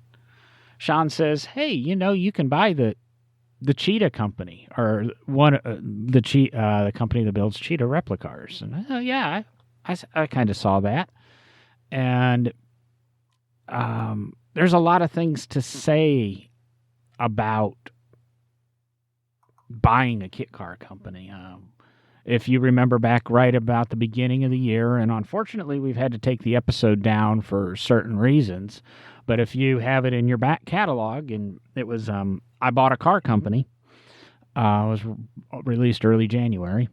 Sean says, "Hey, you can buy the Cheetah company, or the company that builds Cheetah replicas." And yeah, I kind of saw that, and there's a lot of things to say about buying a kit car company. If you remember back right about the beginning of the year, and unfortunately we've had to take the episode down for certain reasons, but if you have it in your back catalog, and it was I Bought a Car Company, was released early January.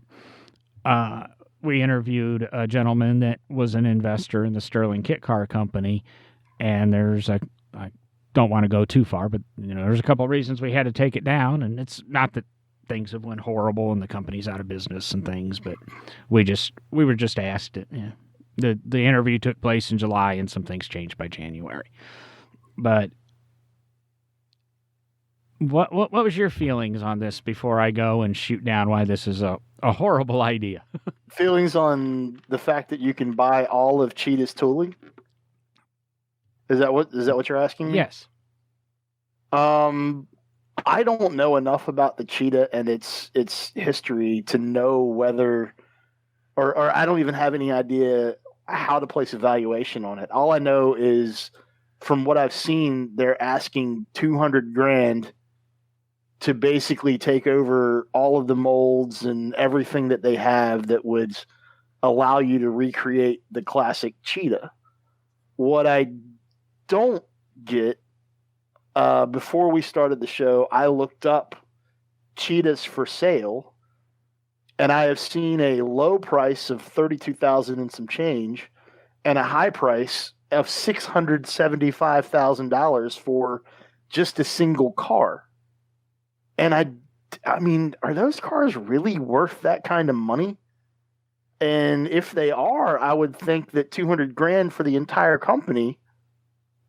We interviewed a gentleman that was an investor in the Sterling Kit Car Company, and I don't want to go too far, but there's a couple of reasons we had to take it down, and it's not that things have went horrible and the company's out of business and things, but we were just asked it. Yeah. The interview took place in July, and some things changed by January. But what was your feelings on this before I go and shoot down why this is a horrible idea? Feelings on the fact that you can buy all of Cheetah's tooling? Is that what you're asking me? Yes. I don't know enough about the Cheetah and its history to know whether, or I don't even have any idea how to place a valuation on it. All I know is, from what I've seen, they're asking $200,000 to basically take over all of the molds and everything that they have that would allow you to recreate the classic Cheetah. What I don't get, before we started the show, I looked up Cheetahs for sale, and I have seen a low price of $32,000 and some change, and a high price of $675,000 for just a single car. And I mean, are those cars really worth that kind of money? And if they are, I would think that $200,000 for the entire company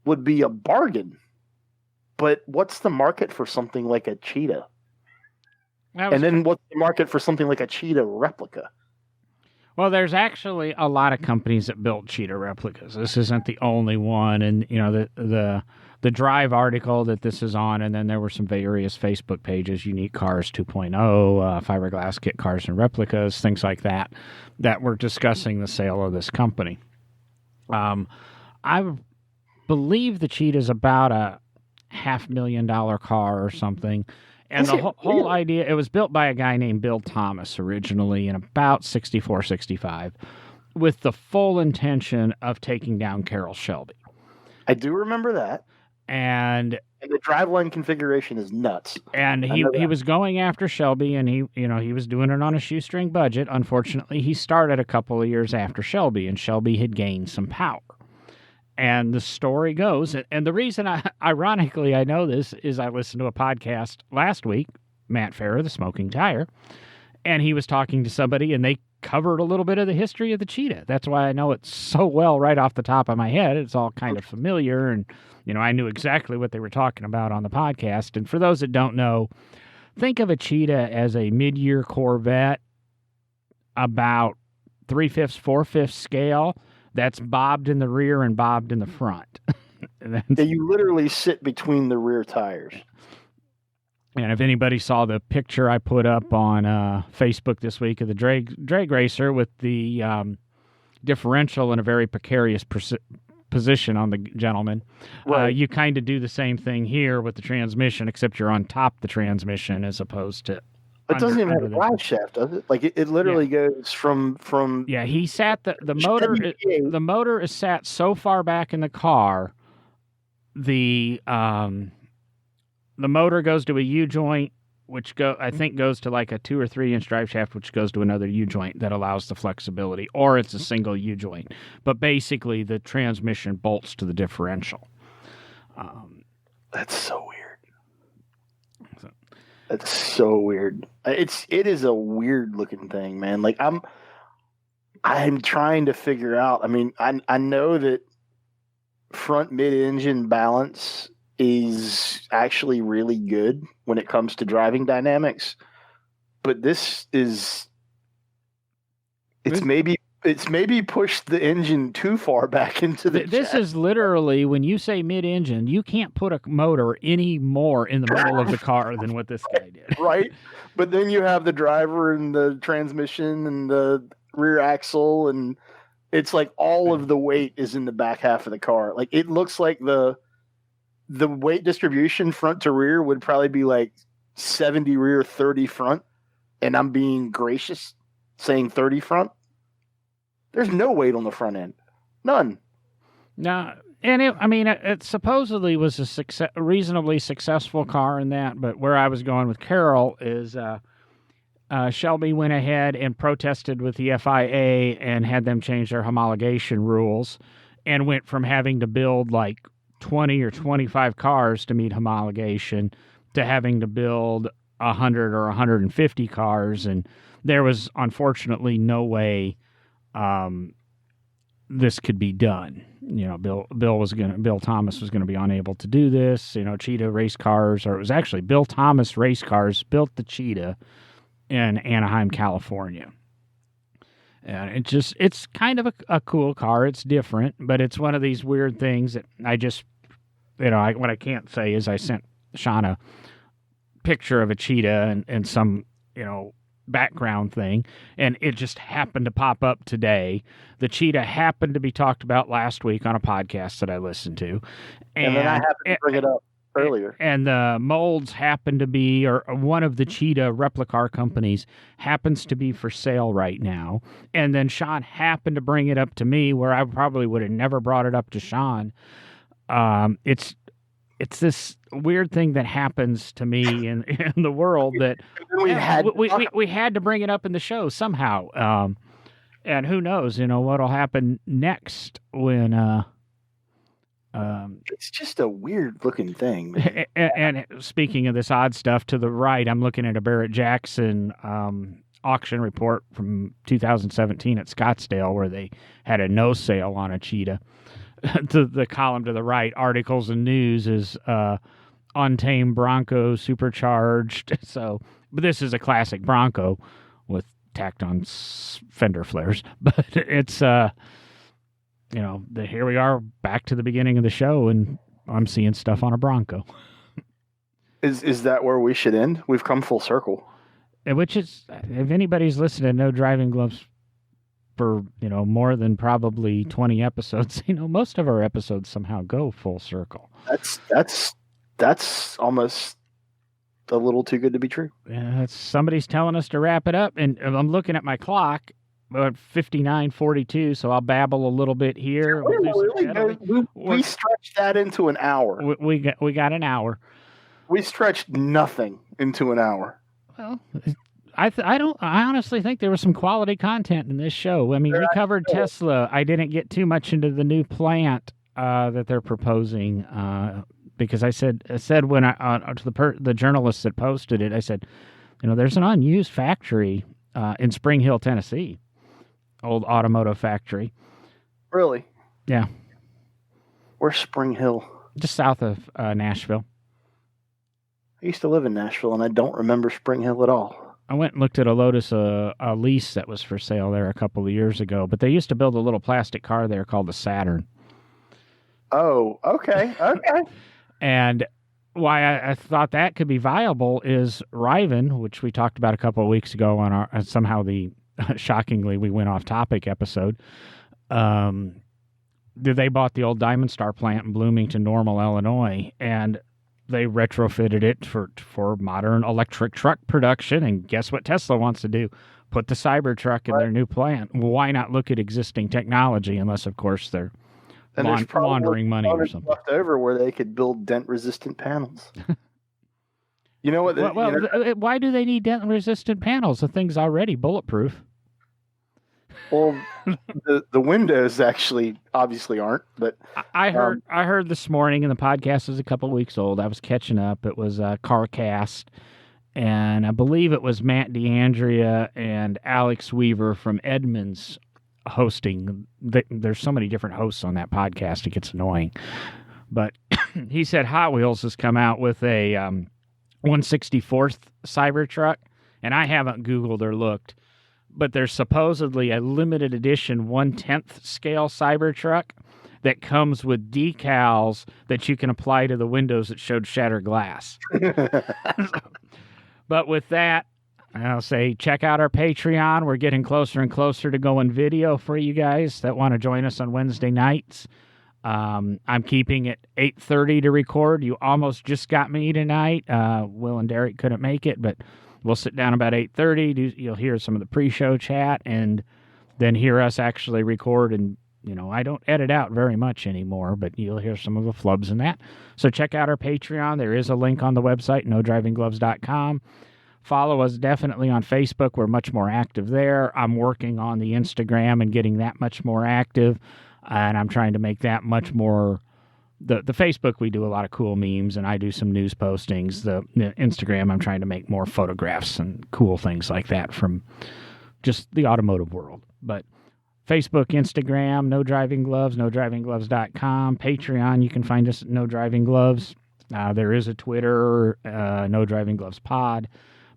would be a bargain. But what's the market for something like a Cheetah? And then what's the market for something like a Cheetah replica? Well, there's actually a lot of companies that build Cheetah replicas. This isn't the only one. And, the Drive article that this is on, and then there were some various Facebook pages, Unique Cars 2.0, Fiberglass Kit Cars and Replicas, things like that were discussing the sale of this company. I believe the Cheetah is about a $500,000 car or something. And the whole idea, it was built by a guy named Bill Thomas originally in about 64, 65, with the full intention of taking down Carroll Shelby. I do remember that. And the driveline configuration is nuts. And he was going after Shelby, and he was doing it on a shoestring budget. Unfortunately, he started a couple of years after Shelby, and Shelby had gained some power. And the story goes, and the reason ironically I know this is I listened to a podcast last week, Matt Farrer, the Smoking Tire, and he was talking to somebody, and they covered a little bit of the history of the Cheetah. That's why I know it so well right off the top of my head. It's all kind of familiar, and I knew exactly what they were talking about on the podcast. And for those that don't know, think of a Cheetah as a mid-year Corvette, about 3/5, 4/5 scale. That's bobbed in the rear and bobbed in the front. Yeah, you literally sit between the rear tires. And if anybody saw the picture I put up on Facebook this week of the drag racer with the differential in a very precarious position on the gentleman, Right. You kind of do the same thing here with the transmission, except you're on top of the transmission as opposed to. It doesn't even have a drive shaft, does it? Like it literally goes from. Yeah, he sat the motor. The motor is sat so far back in the car. The motor goes to a U joint, which I think goes to like a 2 or 3 inch drive shaft, which goes to another U joint that allows the flexibility, or it's a single U joint. But basically, the transmission bolts to the differential. That's so weird. That's so weird. It is a weird looking thing, man. Like I'm trying to figure out. I mean, I know that front mid-engine balance is actually really good when it comes to driving dynamics, but this is it's maybe pushed the engine too far back into the This is literally, when you say mid-engine, you can't put a motor any more in the middle of the car than what this guy did. Right? But then you have the driver and the transmission and the rear axle, and it's like all of the weight is in the back half of the car. Like it looks like the weight distribution front to rear would probably be like 70 rear, 30 front. And I'm being gracious saying 30 front. There's no weight on the front end. None. No, and it supposedly was a reasonably successful car in that, but where I was going with Carol is Shelby went ahead and protested with the FIA and had them change their homologation rules, and went from having to build like 20 or 25 cars to meet homologation to having to build 100 or 150 cars, and there was unfortunately no way this could be done. Bill Thomas was going to be unable to do this. Cheetah race cars, or it was actually Bill Thomas race cars, built the Cheetah in Anaheim, California. And it's kind of a cool car. It's different, but it's one of these weird things that I just, what I can't say is I sent Sean a picture of a Cheetah and some, background thing, and it just happened to pop up today. The Cheetah happened to be talked about last week on a podcast that I listened to, and then I happened to bring it up earlier. And the molds happen to be, or one of the Cheetah replica companies happens to be for sale right now. And then Sean happened to bring it up to me, where I probably would have never brought it up to Sean. It's this weird thing that happens to me in the world that we had to bring it up in the show somehow. And who knows, what'll happen next when it's just a weird looking thing, man. And speaking of this odd stuff, to the right, I'm looking at a Barrett Jackson auction report from 2017 at Scottsdale, where they had a no sale on a Cheetah. The column to the right, articles and news, is untamed Bronco supercharged. So, but this is a classic Bronco with tacked on fender flares. But it's here we are back to the beginning of the show, and I'm seeing stuff on a Bronco. Is that where we should end? We've come full circle. Which is, if anybody's listened to No Driving Gloves for more than probably 20 episodes, most of our episodes somehow go full circle. That's almost a little too good to be true. Yeah, somebody's telling us to wrap it up, and I'm looking at my clock, about 59:42. So I'll babble a little bit here. We stretched that into an hour. We got an hour. We stretched nothing into an hour. Well, I honestly think there was some quality content in this show. I mean, we covered Tesla. I didn't get too much into the new plant. that they're proposing. Because I said when to the journalist that posted it, I said, there's an unused factory in Spring Hill, Tennessee, old automotive factory. Really? Yeah. Where's Spring Hill? Just south of Nashville. I used to live in Nashville, and I don't remember Spring Hill at all. I went and looked at a Lotus, a lease that was for sale there a couple of years ago, but they used to build a little plastic car there called the Saturn. Oh, okay. And why I thought that could be viable is Riven, which we talked about a couple of weeks ago on our shockingly we went off topic episode. They bought the old Diamond Star plant in Bloomington, Normal, Illinois, and they retrofitted it for modern electric truck production. And guess what Tesla wants to do? Put the Cybertruck in their new plant. Why not look at existing technology, unless, of course, they're laundering money or something. Left over where they could build dent-resistant panels. You know what? Why do they need dent-resistant panels? The thing's already bulletproof. Well, the windows actually obviously aren't. But I heard this morning, and the podcast is a couple of weeks old. I was catching up. It was CarCast, and I believe it was Matt D'Andrea and Alex Weaver from Edmunds hosting. There's so many different hosts on that podcast, it gets annoying. But he said Hot Wheels has come out with a 1/64th Cybertruck, and I haven't Googled or looked, but there's supposedly a limited edition 1/10th scale Cybertruck that comes with decals that you can apply to the windows that showed shattered glass. But with that, I'll say check out our Patreon. We're getting closer and closer to going video for you guys that want to join us on Wednesday nights. I'm keeping it 8:30 to record. You almost just got me tonight. Will and Derek couldn't make it, but we'll sit down about 8:30. You'll hear some of the pre-show chat and then hear us actually record. And, I don't edit out very much anymore, but you'll hear some of the flubs in that. So check out our Patreon. There is a link on the website, nodrivinggloves.com. Follow us definitely on Facebook. We're much more active there. I'm working on the Instagram and getting that much more active. And I'm trying to make that much more. The Facebook, we do a lot of cool memes, and I do some news postings. The Instagram, I'm trying to make more photographs and cool things like that from just the automotive world. But Facebook, Instagram, No Driving Gloves, nodrivinggloves.com. Patreon, you can find us at No Driving Gloves. There is a Twitter, No Driving Gloves Pod.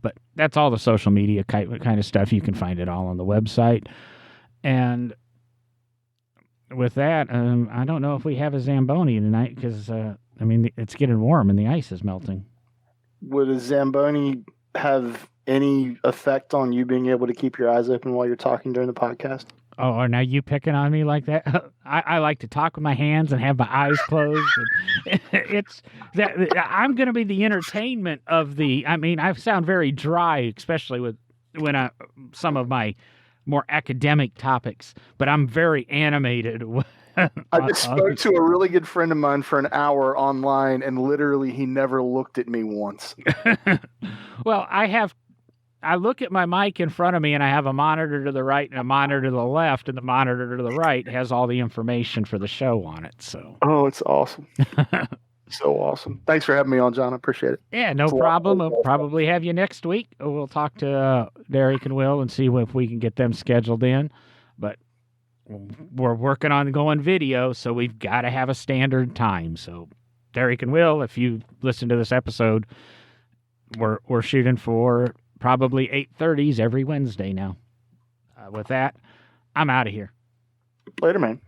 But that's all the social media kind of stuff. You can find it all on the website. And with that, I don't know if we have a Zamboni tonight because, it's getting warm and the ice is melting. Would a Zamboni have any effect on you being able to keep your eyes open while you're talking during the podcast? Oh, are now you picking on me like that? I like to talk with my hands and have my eyes closed. And it's that I'm going to be the entertainment of the. I sound very dry, especially when some of my more academic topics, but I'm very animated. I just spoke to a really good friend of mine for an hour online, and literally he never looked at me once. Well, I look at my mic in front of me, and I have a monitor to the right and a monitor to the left, and the monitor to the right has all the information for the show on it. So, oh, it's awesome. So awesome. Thanks for having me on, John. I appreciate it. Yeah, no problem. We'll probably have you next week. We'll talk to Derek and Will and see if we can get them scheduled in. But we're working on going video, so we've got to have a standard time. So, Derek and Will, if you listen to this episode, we're shooting for probably 8:30s every Wednesday now. With that, I'm out of here. Later, man.